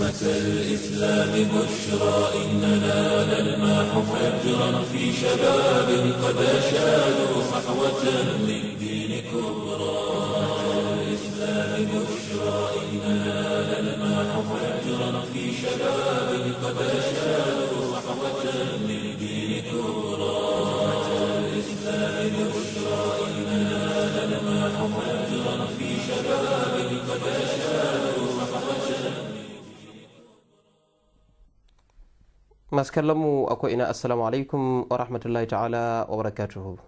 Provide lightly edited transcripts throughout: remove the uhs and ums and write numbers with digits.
أمة الإسلام بشرى إننا نلمح فجرا في شباب قد أشادوا صحوة للدين كبرى. أمة الإسلام بشرى إننا نلمح فجرا في شباب قد أشادوا صحوة للدين كبرى. أمة الإسلام بشرى إننا نلمح فجرا في شباب قد أشادوا صحوة. masu kallon mu akwai ina assalamu alaikum wa rahmatullahi ta'ala wa barakatuhu.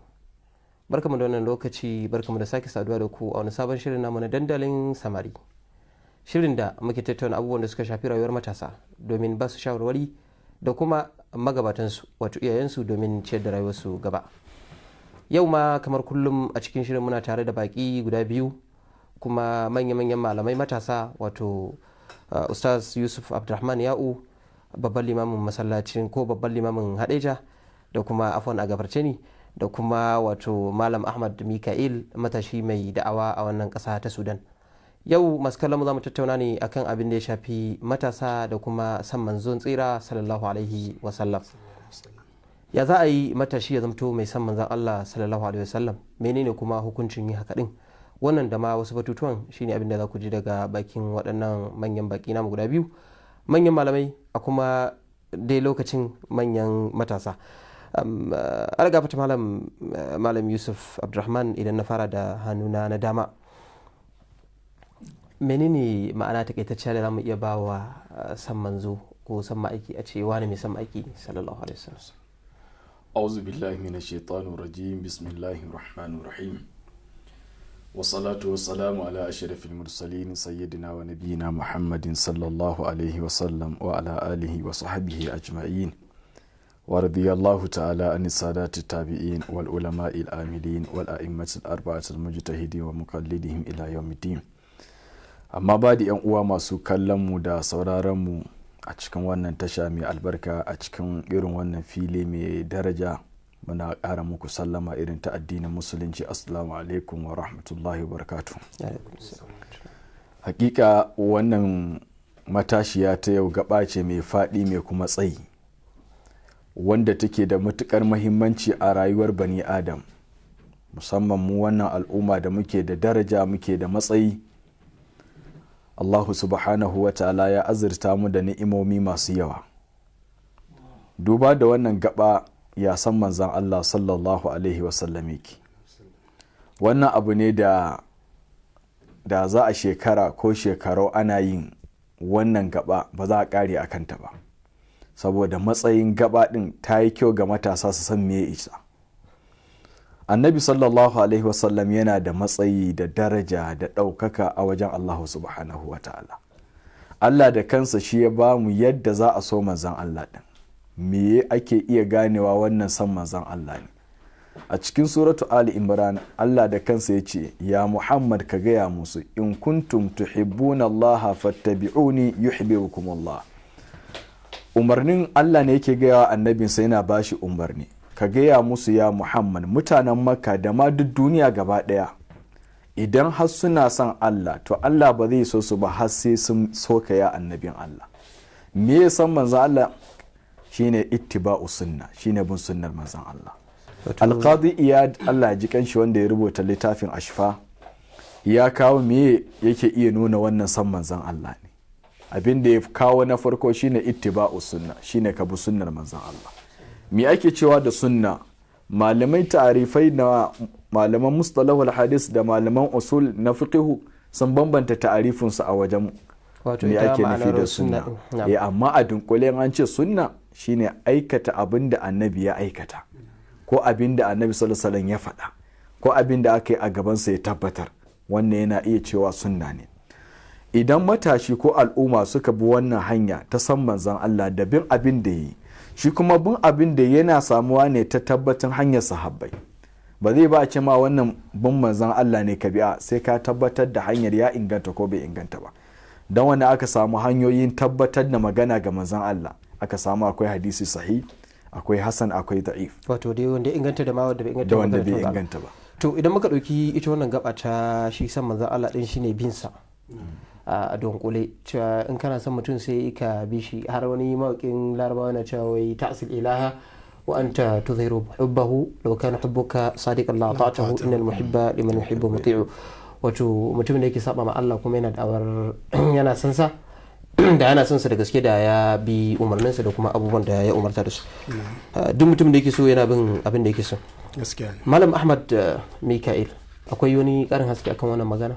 Barkamu da wannan lokaci, barkamu da sake saduwa da ku a wani sabon shirin namu na dandalin samari, shirin da muke tattauna abubuwan da suka shafi rayuwar matasa domin ba su shawarwari da kuma magabatansu wato iyayensu domin ciyar da rayuwarsu gaba. Yau ma kamar kullum a cikin shirin muna tare da baki guda biyu kuma manya-manyan malamai matasa, wato Ustaz Yusuf Abdulrahman Ya'u, babban limamin masallacin ko babban limamin Hadeja, da kuma afwan a gabarce ni, da kuma wato Malam Ahmad Mika'il, matashi mai da'awa a wannan ƙasa ta Sudan. Yau masu kallon mu za mu tattauna ne akan abin da ya shafi matasa da kuma san manzon tsira sallallahu alaihi wasallam. Ya za a yi matashi ya zamto mai san manzon Allah sallallahu alaihi wasallam? Menene kuma hukuncin yi haka din? Wannan da ma wasu batutuwan shine abin da za ku ji daga bakin waɗannan manyan baki namu guda biyu, manyan malamai a kuma dai lokacin manyan matasa. Algafata malam Yusuf Abdulrahman, idan na fara da hannuna na dama, menene ma'ana takaitacciya da za mu iya ba wa san manzo ko san ma'aiki, a ce wani mai san ma'aiki sallallahu alaihi wasallam? A'udhu billahi minash shaitanir rajim. Bismillahir rahmanir rahim. Wassalatu wassalamu ala ashrafil mursalin sayyidina wa nabiyyina Muhammadin sallallahu alaihi wasallam wa ala alihi wa sahbihi ajma'in. Wa radiyallahu ta'ala anis sadati tabi'in wal ulama'il amilin wal a'immatil arba'atil mujtahidin wa muqallidihim ila yawmiddin. Amma ba da 'yan uwa masu kallon mu da sauraron mu a cikin wannan tasha mai albarka, a cikin irin wannan fili mai daraja, muna ƙara muku sallama irin ta addinin musulunci. Assalamu alaikum wa rahmatullahi wa barakatuh. Hakika wannan matashiya ta yau gaba ce mai faɗi mai kuma tsayi, wanda take da matukar mahimmanci a rayuwar bani adam, musamman mu wannan al'umma da muke da daraja, muke da matsayi. Allahu subhanahu wa ta'ala ya azurta mu da ni'imomi masu yawa. Duba da wannan gaba, ya san manzan Allah sallallahu alaihi wasallam yake. Wannan abu ne da za a shekara ko shekaru ana yin wannan gaba ba za a kare a kanta ba, saboda matsayin gaba din ta yi kyau ga matasa su san me isa. Annabi sallallahu alaihi wasallam yana da matsayi da daraja da ɗaukaka a wajen Allah subhanahu wa ta'ala. Allah da kansa shi ya ba mu yadda za a so manzan Allah din. Me ake iya ganewa wannan san manzan Allah ne? A cikin suratu Ali Imran, Allah da kansa ya ce, ya Muhammad ka gaya musu, in kuntum tuhibbuna Allah fattabi'uni yuhibbukum Allah. Umarnin Allah ne yake gaya wa annabinsa, yana bashi umarni, ka gaya musu ya Muhammad, mutanen Makka da ma duk duniya gaba daya, idan har suna son Allah, to Allah ba zai so su ba har sai sun soka ya annabin Allah. Me ya san manzan Allah? Shine ittiba'u sunna, shine bin sunnar manzon Allah. Al-Qadi Iyad, Allah ya ji kanshi, wanda ya rubuta littafin Ashfa, ya kawo me yake iya nuna wannan san manzon Allah ne. Abin da ya kawo na farko shine ittiba'u sunna, shine ka bi sunnar manzon Allah. Me ake cewa da sunna? Malamai ta'arifai na malaman mustalahul hadis da malaman usul na fiqh sun bambanta ta'arifin su a wajen me ake nufi da sunna. Amma a dunkule an ce sunna shine aikata abin da annabi ya aikata, ko abin da annabi sallallahu alaihi wasallam ya faɗa, ko abin da aka yi a gabansa ya tabbatar. Wannan yana iya cewa sunna ne. Idan matashi ko al'umma suka bi wannan hanya ta san manzon Allah da bin abin da yi, shi kuma bin abin da yana samuwa ne ta tabbatin hanyar sahabbai. Ba zai ba a ce ma wannan bin manzon Allah ne ka bi'a, sai ka tabbatar da hanyar ya inganta ko bai inganta ba. Don wanda aka samu hanyoyin tabbatar da magana ga manzon Allah, aka samu akwai hadisi sahih, akwai hasan, akwai da'if. Wato dai wanda inganta da ma wanda bai inganta da wanda bai inganta ba. To idan muka dauki ita wannan gaba ta shi san manzon Allah din shine bin sa, a dunkule cewa in kana son mutum sai ka bi shi. Har wani mawaƙin larabawa na cewa wai ta'sil ilaha wa anta tudhiru hubbahu law kana hubbuka sadiqan la ta'tahu innal muhibba liman yuhibbu muti'u. Wato mutumin da yake saba ma Allah kuma yana da'awar yana son sa da yana son sa da gaske da ya bi umarninsa da kuma abubuwan da ya umarta da su. Duk mutumin da yake so yana bin abin da yake so. gaskiya. Malam Ahmad Mika'il, akwai wani karin haske akan wannan magana?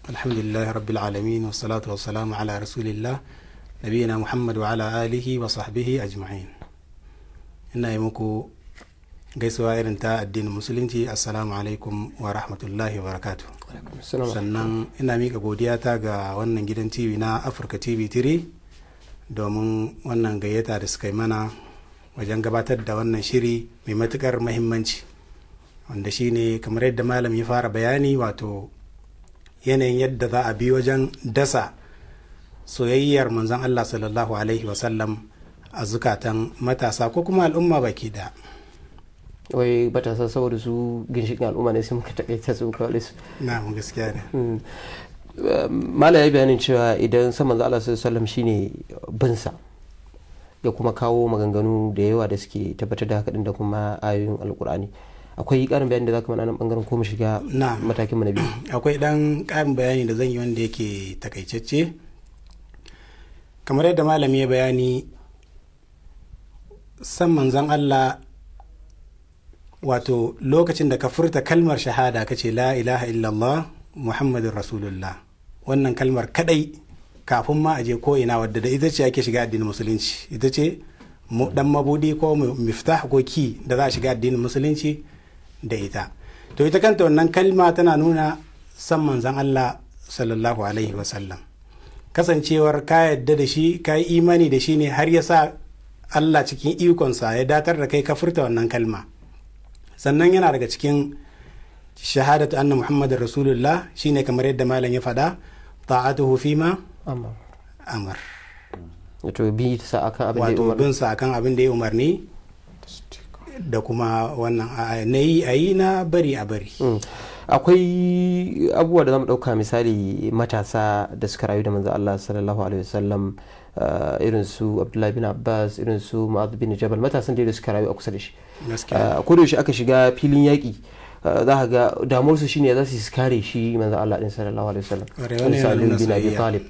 alhamdulillah rabbil alamin wa salatu wa salamu ala rasulillah nabiyina Muhammad wa ala alihi wa sahbihi ajma'in. ina yi muku gaisuwa irin ta addinin musulunci, assalamu alaikum wa rahmatullahi wa barakatuh. Sannan ina mika godiya ta ga wannan gidan TV na Africa TV 3 domin wannan gayyata da suka yi mana wajen gabatar da wannan shiri mai matukar mahimmanci, wanda shine kamar yadda malam ya fara bayani, wato yanayin yadda za a bi wajen dasa soyayyar manzon Allah sallallahu alaihi wasallam a zukatan matasa ko kuma al'umma baki da. Wai matasa saboda su ginshikin al'umma ne sai muka takaita su kawai su. Na gaskiya ne. Mala ya bayanin cewa idan san manzo Allah sallallahu alaihi wasallam shine binsa, ya kuma kawo maganganu da yawa da suke tabbatar da haka din da kuma ayoyin alkur'ani. Akwai karin bayani da zaka mana nan bangaren ko mu shiga matakin mu na biyu? Akwai dan karin bayani da zan yi wanda yake takaitacce. Kamar yadda malami ya bayani, san manzon Allah, wato lokacin da ka furta kalmar shahada ka ce la ilaha illallah muhammadun rasulullah, wannan kalmar kadai kafin ma aje ko ina, wadda da ita ce ake shiga addinin musulunci, ita ce dan mabudi ko miftah ko ki da za a shiga addinin musulunci da ita. To ita kanta wannan kalma tana nuna san manzon Allah sallallahu alaihi wasallam, kasancewar ka yadda da shi, ka yi imani da shi ne har ya sa Allah cikin ikonsa ya datar da kai ka furta wannan kalma. Sannan yana daga cikin shahadatu anna muhammadar rasulullah shine kamar yadda malam ya faɗa, ta'atuhu fima amar, wato bin sa akan abin da ya umarni da kuma wannan na yi a yi, na bari a bari. Akwai abubuwa da zamu ɗauka, misali matasa da suka rayu da manzo Allah sallallahu alaihi wasallam, irin su Abdullahi bin Abbas, irin su Mu'adh bin Jabal, matasan da suka rayu a kusa da shi. Ko da shi aka shiga filin yaƙi, za ka ga damuwar su shine za su kare shi manzo Allah din sallallahu alaihi wasallam, Salim bin Abi Talib.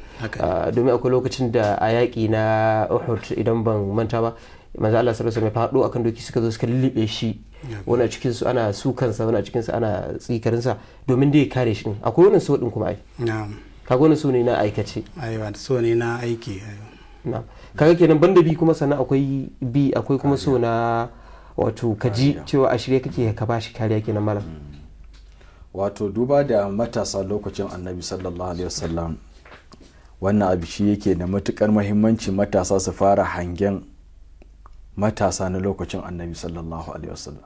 Domin akwai lokacin da a yaƙi na Uhud idan ban manta ba, manzo Allah sallallahu alaihi wasallam ya faɗo akan doki, suka zo suka lullube shi, wani a cikin su ana sukansa, wani a cikin su ana tsikarinsa domin da ya kare shi. Akwai wannan so din kuma ai, kaga wannan so ne na aikace, aiwa so ne na aiki. Kaga kenan banda bi kuma sannan akwai bi, akwai kuma so na wato kaji cewa a shirye kake ka bashi kariya kenan malam. Wato duba da matasa lokacin annabi sallallahu alaihi wasallam, wannan abu shi yake da matukar muhimmanci, matasa su fara hangen matasa na lokacin annabi sallallahu alaihi wasallam.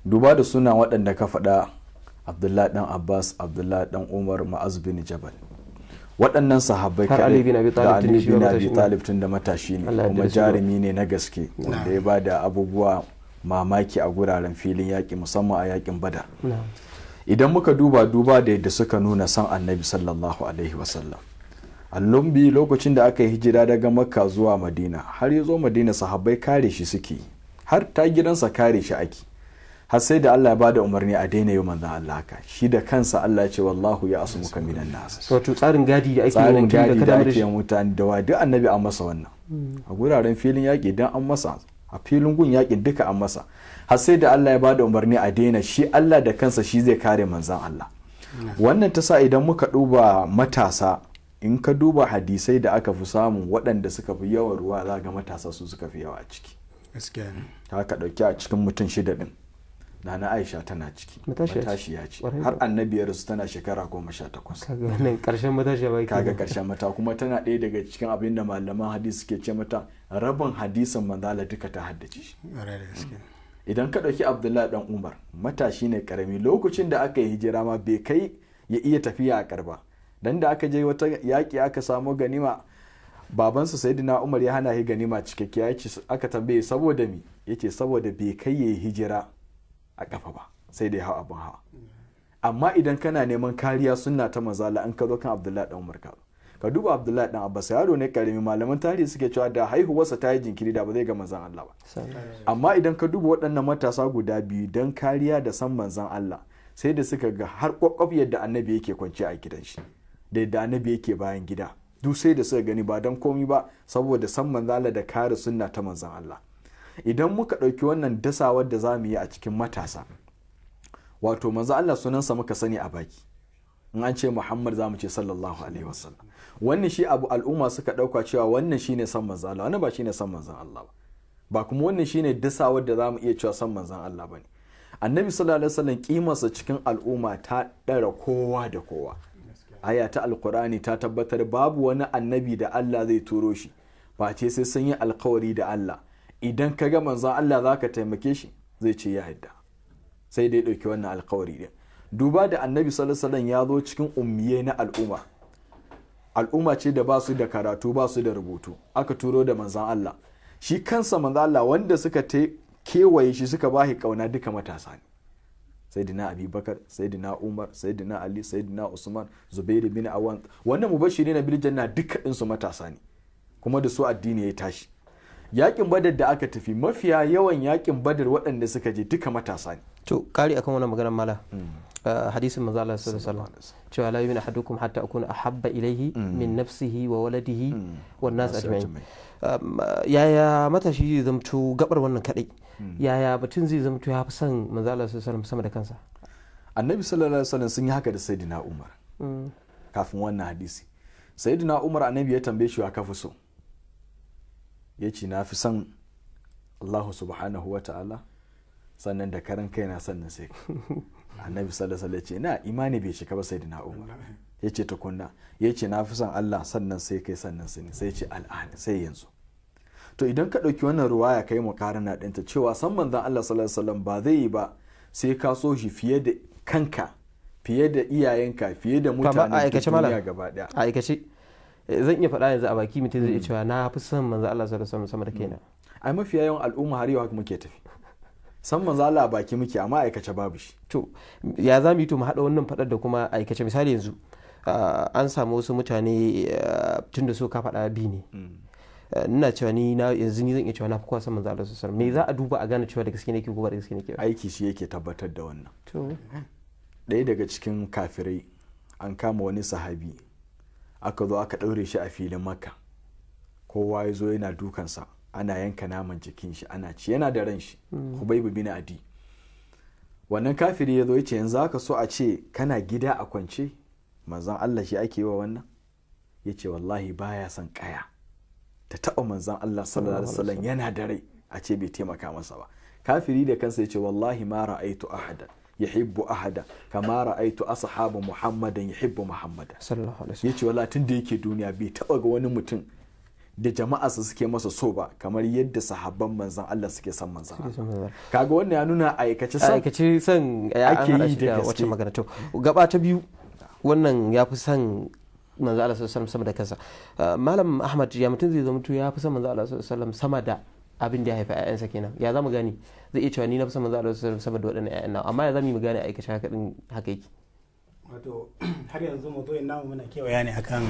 Duba da suna waɗanda ka faɗa, Abdullahi dan Abbas, Abdullahi dan Umar, Mu'adh bin Jabal, waɗannan sahabbai da Ali bin Abi Talib tun da matashi ne kuma jarumi ne na gaske, wanda ya bada abubuwa mamaki a guraren filin yaƙi, musamman a yaƙin Badar. Idan muka duba da yadda suka nuna san annabi sallallahu alaihi wasallam, allumbi lokacin da aka yi hijira daga Makka zuwa Madina, har ya zo Madina sahabbai kare shi suke, har ta gidansa kare shi ake, har sai da Allah ya bada umarni a daina yi manzon Allah haka, shi da kansa Allah ya ce wallahu ya asmuka minan nas. Wato tsarin gadi da ake yi mutane da wa duk annabi an masa wannan, a guraren filin yaƙi dan an masa, a filin gun yaƙin duka an masa, har sai da Allah ya bada umarni a daina, shi Allah da kansa shi zai kare manzon Allah. Wannan ta sa idan muka duba matasa, in ka duba hadisai da aka fi samun waɗanda suka fi yawan ruwa, za ga matasa su suka fi yawa a ciki. Haka ɗauki a cikin mutum 6 ɗin, Nana Aisha tana ciki, matashiya ce, har annabi ya rasu tana shekara 18. Kaga karshen mata, kuma tana ɗaya daga cikin abin da malaman hadisi suke ce mata rabin hadisin manzala duka ta haddace shi. Idan ka ɗauki Abdullahi dan Umar, matashi ne karami, lokacin da aka yi hijira ma bai kai ya iya tafiya a karba, dan da aka je wata yaƙi aka samu ganima, babansa Sayyidina Umar ya hana shi ganima cikakkiya, yace, aka tambaye saboda me, yace saboda bai kai ya yi hijira a kafa ba, sai dai hau abin hawa. amma idan kana neman kariya sunna ta manzala an ka zo kan Abdullahi dan Umar ka duba Abdullahi dan Abbas yaro ne karami, malaman tarihi suke cewa da haihuwarsa ta yi jinkiri da ba zai ga manzon Allah ba. Amma idan ka duba waɗannan matasa guda biyu don kariya da san manzon Allah sai da suka ga har kwakwaf yadda annabi yake kwance a gidan shi da yadda annabi yake bayan gida, duk sai da suka gani ba don komi ba saboda san manzon Allah da kare sunna ta manzon Allah. Idan muka ɗauki wannan dasawar da za mu yi a cikin matasa, wato manzon Allah sunansa muka sani a baki, in an ce Muhammad za mu ce sallallahu alaihi wasallam. Wannan shi abu al'umma suka ɗauka cewa wannan shine san manzon Allah, wannan ba shine san manzon Allah ba kuma wannan shine dasawar da za mu iya cewa san manzon Allah ba ne. Annabi sallallahu alaihi wasallam kimarsa cikin al'umma ta ɗara kowa da kowa. Aya ta alkur'ani ta tabbatar babu wani annabi da Allah zai turo shi ba ce sai sun yi alkawari da Allah, idan ka ga manzon Allah za ka taimake shi zai ce ya yadda, sai dai ɗauki wannan alkawari din. Duba da annabi sallallahu alaihi wasallam ya zo cikin ummiye na al'umma ce da ba su da karatu ba su da rubutu, aka turo da manzon Allah. Shi kansa manzon Allah wanda suka kewaye shi suka bashi kauna duka matasa ne. Sayyidina Abubakar, Sayyidina Umar, Sayyidina Ali, Sayyidina Usman, Zubair bin Awwan, wannan mubashirin na bil janna duka din su matasa ne, kuma da su addini ya tashi. Yakin Badar da aka tafi, mafiya yawan yakin Badar waɗanda suka je duka matasa ne. To kari akan wannan maganar mala, hadisin manzo Allah sallallahu alaihi wasallam cewa la yu'minu ahadukum hatta akuna ahabba ilayhi min nafsihi wa waladihi wan nas ajma'in. Yaya matashi zai zamto gabar wannan kadai, yaya mutum zai zamto ya fi son manzo Allah sallallahu alaihi wasallam sama da kansa? Annabi sallallahu alaihi wasallam sun yi haka da Sayyidina Umar kafin wannan hadisi. Sayyidina Umar annabi ya tambaye shi wa kafi so, ya ce na fi son Allah subhanahu wa ta'ala sannan da karan kaina sannan sai annabi sallallahu alaihi wasallam ya ce na imani bai cika ba Sayyidina Umar, ya ce tukunna, ya ce na fi son Allah sannan sai kai sannan sai ya ce al'an sai yanzu. To idan ka ɗauki wannan ruwaya kai mu karana ɗinta cewa san manzon Allah sallallahu alaihi wasallam ba zai yi ba sai ka so shi fiye da kanka, fiye da iyayenka, fiye da mutanen duniya gaba daya. A aikace zan iya faɗa yanzu a baki mutum zai iya cewa na fi son manzon Allah sallallahu alaihi wasallam sama da kaina. Ai mafiya yawan al'umma har yau haka muke tafi. San manzon Allah a baki muke amma aikace babu shi. To ya za mu yi to mu haɗa wannan faɗar da kuma aikace? Misali yanzu an samu wasu mutane tun da so ka faɗa bi ne. Ina cewa yanzu ni zan iya cewa na fi kowa san manzo Allah sallallahu alaihi wasallam. Me za a duba a gane cewa da gaske nake ko ba da gaske nake ba? Aiki shi yake tabbatar da wannan. To ɗaya daga cikin kafirai an kama wani sahabi, aka zo aka ɗaure shi a filin Makka, kowa ya zo yana dukansa, ana yanka naman jikin shi ana ci, yana da ran shi. Hubayb bin Adi, wannan kafiri ya zo ya ce yanzu aka so a ce kana gida a kwance manzon Allah shi ake yi wa wannan? Ya ce wallahi baya son kaya ta taɓa manzon Allah sallallahu alaihi wasallam yana da rai a ce bai taimaka masa ba. Kafiri da kansa ya ce wallahi ma ra'aitu ahada yuhibbu ahada kama ra'aitu ashabu Muhammadan yuhibbu Muhammadan sallallahu alaihi wasallam. Ya ce wallahi tun da yake duniya bai taɓa ga wani mutum da jama'arsa suke masa so ba kamar yadda sahabban manzon Allah suke son manzon Allah. Kaga wannan ya nuna aikace san ya ake yi da wacce magana. To gaba ta biyu, wannan ya fi son manzo Allah sallallahu alaihi wasallam sama da kansa. Malam Ahmad, ya mutum zai zama ya fi son manzo Allah sallallahu alaihi wasallam sama da abin da ya haifa ƴaƴansa kenan? Ya zamu gani? Zai iya cewa ni na fi son manzo Allah sallallahu alaihi wasallam sama da waɗannan ƴaƴan nawa, amma ya zamu mu gane aikace haka din haka yake? Wato har yanzu mu zo namu muna kewaya ne akan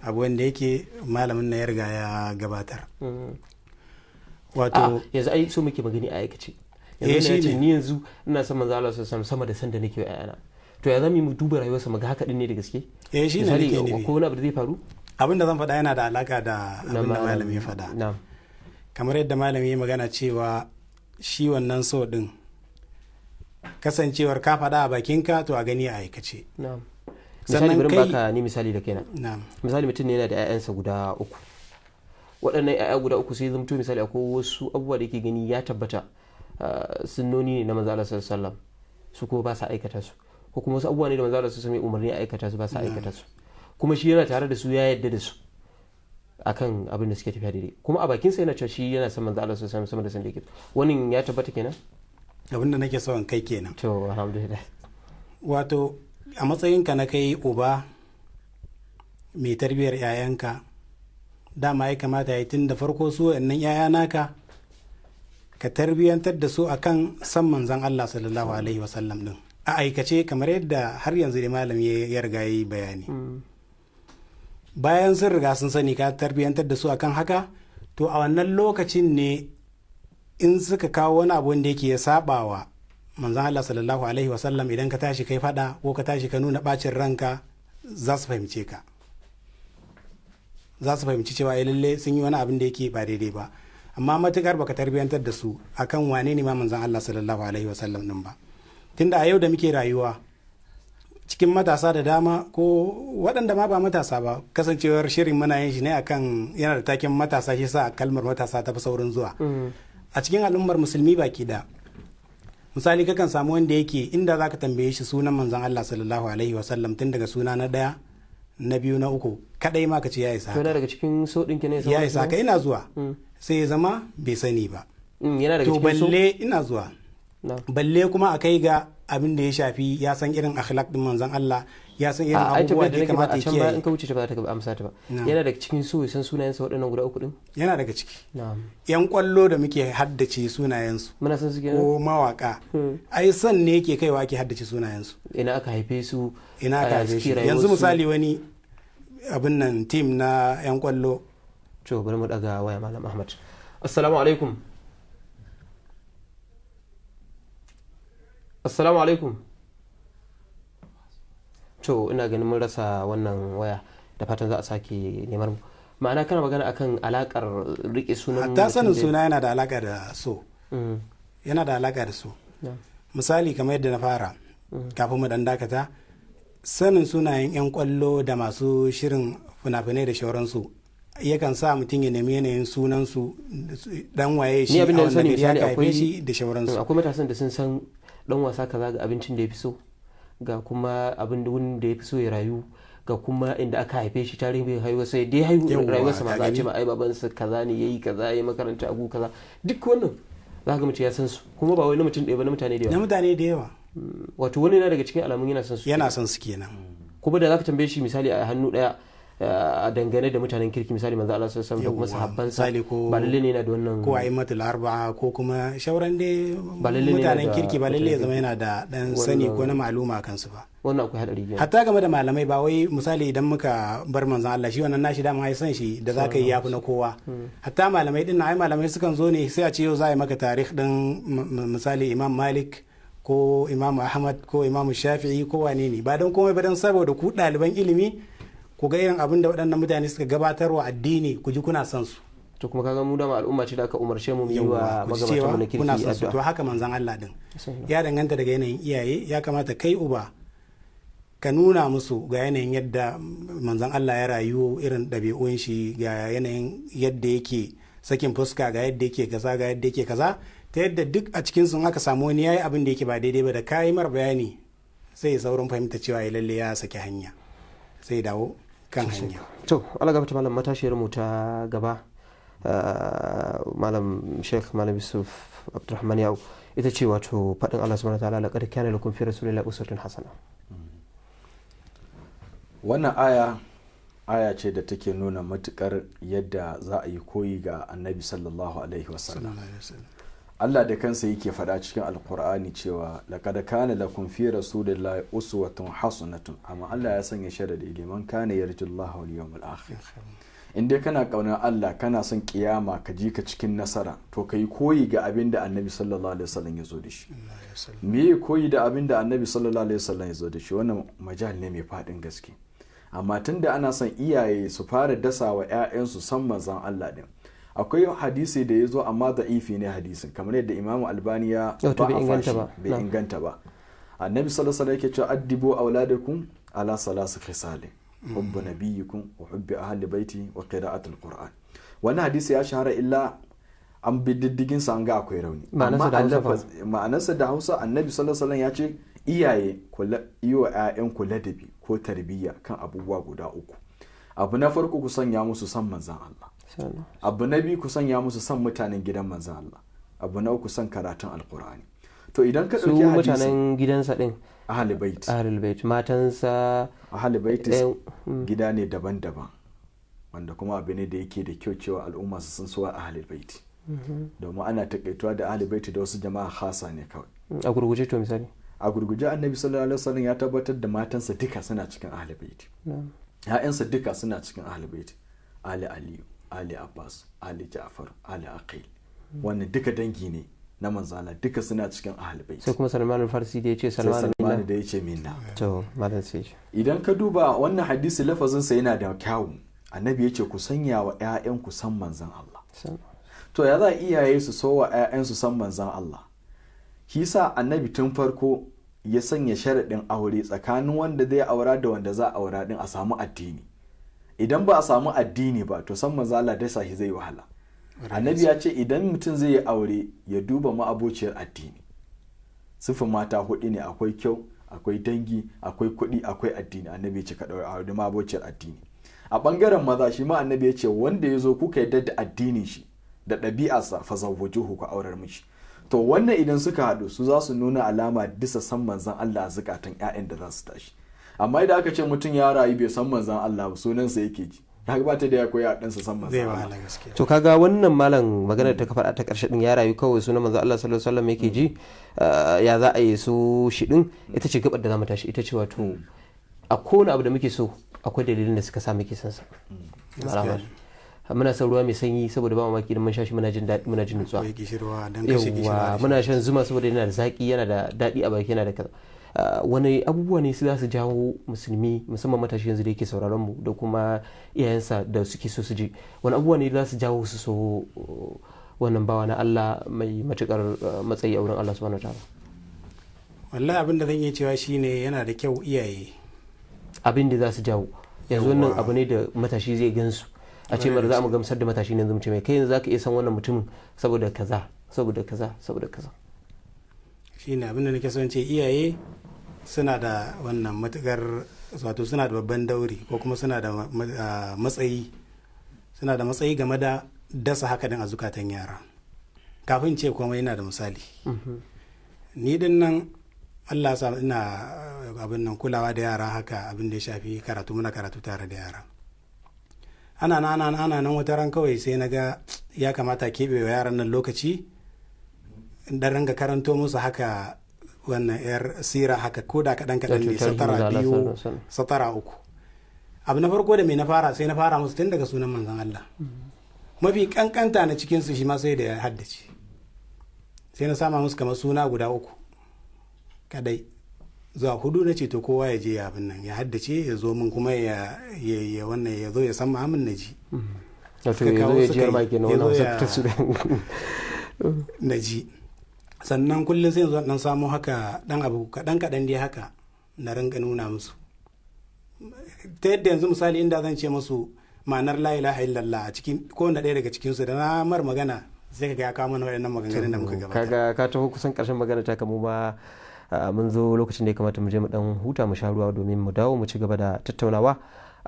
abu wanda yake malamin na ya riga ya gabatar. Wato yanzu ai so muke magani a aikace. Yanzu ni yanzu ina son manzo Allah sallallahu alaihi wasallam sama da san da nake wa ƴaƴana. To ya zama mu duba rayuwarsa mu ga haka din ne da gaske? Shi ne nake nufi. Ko wani abu da zai faru? Abin da zan faɗa yana da alaka da abin da malami ya faɗa. Kamar yadda malami ya magana cewa shi wannan so din kasancewar ka faɗa a bakinka to a gani a aikace. Misali bari baka ni misali da kaina. Misali mutum ne yana da 'ya'yansa guda uku. Waɗannan 'ya'ya guda uku sai zamto misali akwai wasu abubuwa da yake gani ya tabbata sunnoni ne na manzo Allah sallallahu alaihi wasallam, su ko ba sa aikata su, ko kuma wasu abubuwa ne da manzo Allah sallallahu alaihi wasallam umarni a aikata su ba sa aikata su, kuma shi yana tare da su ya yadda da su akan abin da suke tafiya daidai, kuma a bakin sa yana cewa shi yana son manzo Allah sallallahu alaihi wasallam sama da san da yake. Wannan ya tabbata kenan? Abin da nake so in kai kenan. To alhamdulillah. Wato a matsayinka na kai uba mai tarbiyar 'ya'yanka, dama ya kamata ya tun da farko su wannan 'ya'ya naka ka tarbiyyantar da su akan san manzon Allah sallallahu alaihi wasallam din. a aikace kamar yadda har yanzu da malam ya riga yi bayani. Bayan sun riga sun sani ka tarbiyyantar da su akan haka, to a wannan lokacin ne in suka kawo wani abu wanda yake ya saba wa manzon Allah sallallahu alaihi wasallam, idan ka tashi kai fada ko ka tashi ka nuna bacin ranka, za su fahimce ka, za su fahimci cewa lalle sun yi wani abin da yake ba daidai ba. Amma matukar baka tarbiyyantar da su akan wane ne ma manzon Allah sallallahu alaihi wasallam din ba, tunda a yau da muke rayuwa cikin matasa da dama ko waɗanda ma ba matasa ba, kasancewar shirin muna yin shi ne akan yana da taken matasa, shi sa kalmar matasa ta fi saurin zuwa a cikin al'ummar musulmi baki da. Misali kakan samu wanda yake inda zaka tambaye shi sunan manzon Allah sallallahu alaihi wasallam tun daga suna na 1 na 2 na 3 kadai ma ka ce ya isa, yana daga cikin so ɗinki ne ya isa ka, ina zuwa sai ya zama bai sani ba. yana daga to cikin so balle ina zuwa balle kuma a kai ga abin da ya shafi ya san irin akhlaq din manzon Allah, ya san irin abubuwa da ya kamata ya kiyaye. in ka wuce ta ba za ta amsa ta ba. yana daga cikin so ya san sunayensa waɗannan guda 3 din. Yana daga ciki. na'am. Yan kwallo da muke haddace sunayensu muna san su ko mawaka, ai san ne yake kaiwa ake haddace sunayensu, ina aka haife su, ina aka haife shi. Yanzu misali wani abin nan team na yan kwallo. to bari mu daga waya malam Ahmad. Assalamu alaikum. Assalamu alaikum. To ina ganin mun rasa wannan waya, da fatan za a sake neman mu. Ma'ana kana magana akan alakar rike sunan hatta sanin suna yana da alaka da so. Yana da alaka da so. Misali kamar yadda na fara kafin mu dan dakata, sanin sunayen yan kwallo da masu shirin fina-finai da shauransu yakan sa mutum ya nemi yanayin sunansu, dan waye shi, ni abin da a sani wanda gari misali aka haife akwai shi da shauransu. akwai matasan da sun san dan wasa kaza ga abincin da ya fi so, ga kuma abin da ya fi so ya rayu, ga kuma inda aka haife shi, tarihin haihuwa sai dai rayuwarsa ma za a ce ma ai babansa kaza ne yayi kaza yayi makaranta abu kaza, duk wannan za ga mutum ya san su, kuma ba wai na mutum ɗaya ba, na mutane da yawa. Na mutane da yawa. Wato wani na daga cikin alamun yana san su. Yana son su kenan. Kuma da zaka tambaye shi misali a hannu daya a dangane da mutanen kirki, misali manzo Allah sallallahu alaihi wasallam da kuma sahabbansa, ba lalle ne yana da wannan ko a'immatul arba'a ko kuma shauran dai mutanen kirki, ba lalle ya zama yana da dan sani ko na maluma kansu ba. Wannan akwai hadari ne. Hatta game da malamai, ba wai misali idan muka bar manzon Allah, shi wannan nashi dama ya san shi da zaka yi yafi na kowa. Hatta malamai din ai malamai sukan zo ne sai a ce yau za a yi maka tarikh din misali Imam Malik ko Imam Ahmad ko Imam Shafi'i ko wane ne, ba don komai ba don saboda ku ɗaliban ilimi ku ga irin abin da waɗannan mutane suka gabatarwa addini, ku ji kuna son su. To kuma kaga mu da al'umma ce da aka umarce mu yi wa magabatan mu na kirki addu'a. To haka manzon Allah din ya danganta daga yanayin iyaye, ya kamata kai uba ka nuna musu ga yanayin yadda manzon Allah ya rayu, irin ɗabi'un shi, ga yanayin yadda yake sakin fuska, ga yadda yake kaza, ga yadda yake kaza, ta yadda duk a cikin sun aka samu wani yayi abin da yake ba daidai ba, da kayi mar bayani sai saurin fahimta cewa ya lalle ya saki hanya, sai dawo kan hanya. To Allah gafata malam, matashiyar mu ta gaba malam Sheikh Malam Yusuf Abdulrahman Yau, ita ce wato faɗin Allah subhanahu wa ta'ala laqad kana lakum fi rasulillahi uswatun hasana. Wannan aya ce da take nuna matukar yadda za a yi koyi ga annabi sallallahu alaihi wasallam. Allah da kansa yake faɗa cikin alkur'ani cewa laqad kana lakum fi rasulillahi uswatun hasanatun, amma Allah ya sanya sharadi liman kana yarjullaha wal yawmal akhir. In dai kana kaunar Allah, kana son kiyama ka ji ka cikin nasara, to kai koyi ga abin da annabi sallallahu alaihi wasallam ya zo da shi. Me koyi da abin da annabi sallallahu alaihi wasallam ya zo da shi? Wannan majal ne mai faɗin gaske. Amma tunda ana son iyaye su fara dasa wa 'ya'yansu san manzon Allah din, akwai hadisi da ya zo amma da'ifi ne hadisin, kamar yadda Imam Albani ya bai inganta ba. Annabi sallallahu alaihi wasallam yake cewa addibu auladakum ala salasi khisalin hubbu nabiyyikum wa hubbi ahli baiti wa qira'atul qur'an. Wannan hadisi ya shahara illa an bi diddigin sa an ga akwai rauni, ma'anarsa da Hausa annabi sallallahu alaihi wasallam ya ce iyaye yi wa 'ya'yanku ladabi ko tarbiyya kan abubuwa guda 3. Abu na farko ku sanya musu san manzan Allah, abu na biyu ku sanya musu san mutanen gidan manzan Allah, abu na uku san karatun alkur'ani. To idan ka dauki hadisi su mutanen gidansa din ahlul bait matansa, ahlul bait gida ne daban-daban, wanda kuma abu ne da yake da kyau cewa al'umma su san suwa ahlul bait, domin ana takaituwa da ahlul bait da wasu jama'a khasa ne kawai. A gurguje to misali a gurguje annabi sallallahu alaihi wasallam ya tabbatar da matansa duka suna cikin ahlul bait, ya'yansa duka suna cikin ahlul bait, ali aliyu, ali abbas, ali ja'far, ali aqil, wannan duka dangi ne na manzala, duka suna cikin ahlul bait. sai kuma Salman al-Farsi da yace Salman da yace minna. to madan sai idan ka duba wannan hadisi lafazin sa yana da kyawu, annabi yace ku sanya wa ƴaƴan ku san manzon Allah. To ya za iyaye su so wa ƴaƴan su san manzon Allah? Kisa annabi tun farko ya sanya sharaɗin aure tsakanin wanda zai aura da wanda za a aura din a samu addini. Idan ba a samu addini ba to san manzon Allah dai sahi zai wahala. Annabi ya ce idan mutum zai yi aure ya duba ma'abociyar addini. Sifin mata hudu ne, akwai kyau, akwai dangi, akwai kuɗi, akwai addini. Annabi ya ce ka ɗaura aure ma'abociyar addini. A ɓangaren maza shi ma annabi ya ce wanda ya zo kuka yadda da addinin shi da ɗabi'arsa fa zawwajuhu ku aurar mishi. To wannan idan suka haɗu su za su nuna alama bisa san manzon Allah a zukatan ƴaƴan da za su tashi. Amma idan aka ce mutum ya rayu bai san manzon Allah ba sunansa yake ji. Ya gabata da ya koyi a ɗansa san manzon Allah. To kaga wannan malam maganar ta ka faɗa ta ƙarshe din ya rayu kawai sunan manzon Allah sallallahu alaihi wasallam yake ji, ya za a yi so shi din ita ce gabar da zamu tashi, ita ce wato a kowane abu da muke so akwai dalilin da suka sa muke son sa. Muna son ruwa mai sanyi saboda ba mamaki idan mun sha shi muna jin daɗi, muna jin nutsuwa. Yawwa muna shan zuma saboda yana da zaki, yana da daɗi a baki, yana da kaza. Wani abubuwa ne su za su jawo musulmi musamman matashi yanzu da yake sauraron mu da kuma iyayensa da suke so su ji, wani abubuwa ne za su jawo su so wannan bawa na Allah mai matukar matsayi a wurin Allah subhanahu wataala? Wallahi abin da zan iya cewa shine yana da kyau iyaye abin da za su jawo yanzu wannan abu ne da matashi zai gansu a ce mara za mu gamsar da matashi ne yanzu mu ce mai kai yanzu zaka iya san wannan mutumin saboda kaza saboda kaza saboda kaza. Shine abin da nake son ce iyaye suna da wannan matukar wato suna da babban dauri ko kuma suna da matsayi game da dasa haka din a zukatan yara. Kafin ce komai yana da misali. Ni din nan Allah sa ina abin nan kulawa da yara haka abin da ya shafi karatu, muna karatu tare da yara. Ana nan wata ran kawai sai na ga ya kamata keɓe wa yaran nan lokaci dan ranga karanto musu haka wannan yar sira haka ko da kaɗan ne, satara 2 satara 3. Abu na farko da mai na fara musu tun daga sunan manzon Allah. Mafi kankanta na cikinsu shi ma sai da ya haddace. Sai na sama musu kamar suna guda 3 kadai zuwa 4 na ce to kowa ya je ya abin nan ya haddace ya zo min kuma ya wannan ya zo ya san ma'amin na ji. Na ji. Sannan kullum sai zo dan samu haka dan abu kaɗan dai haka na ringa nuna musu. Ta yadda yanzu misali inda zan ce musu ma'anar la ilaha illallah a cikin kowanne ɗaya daga cikinsu da na mar magana sai ka ya kawo mana waɗannan maganganun da muka gabata. Kaga ka taho kusan ƙarshen magana ta kamu ba mun zo lokacin da ya kamata mu je mu dan huta mu sha ruwa domin mu dawo mu ci gaba da tattaunawa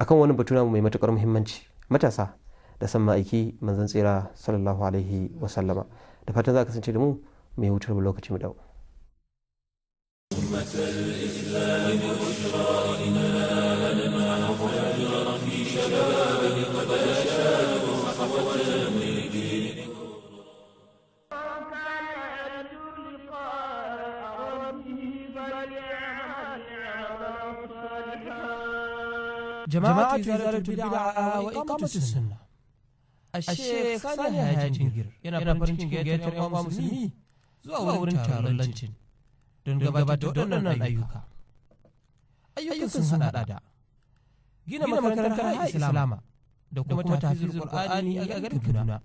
akan wani batu namu mai matukar muhimmanci, matasa da san ma'aiki manzon tsira sallallahu alaihi wa sallama. Da fatan za ka kasance da mu mai hutar lokaci mu dawo. جماعة إزالة البدع وإقامة السنة. الشيخ صالح هاجنجر yana farin cikin gayyatar yan uwa musulmi zuwa wurin taron lancin don gabatar da waɗannan ayyuka. Ayyukan sun hada da gina makarantar Islama da kuma tafizul Qur'ani a garin Kaduna,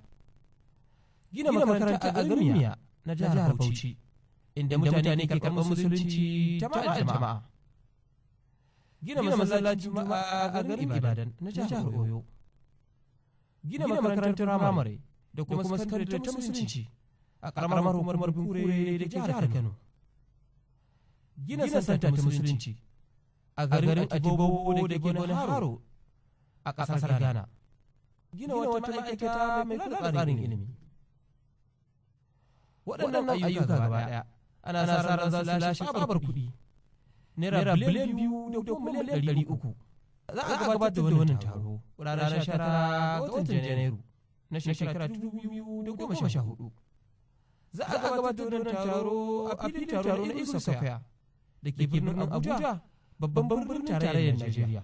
gina makarantar a garin Miya na jihar Bauchi inda mutane ke karɓar musulunci jama'a, gina masallacin juma'a a garin Ibadan na jihar Oyo, gina makarantar firamare da kuma sakandare ta musulunci a karamar hukumar Bunkure da jihar Kano, gina santa ta musulunci a garin Ajibobo da ke wani haro a ƙasar Ghana, gina wata ma'aikata mai kula da tsarin ilimi. Waɗannan ayyuka gaba ɗaya ana sa ran za su lashe babar kuɗi naira biliyan 2 da kuma miliyan 300. Za a gabatar da wannan taro ranar 19 ga watan Janairu na shekara 2014. Za a gabatar da wannan taro a filin taro na Isa Square da ke birnin Abuja babban birnin tarayyar Najeriya.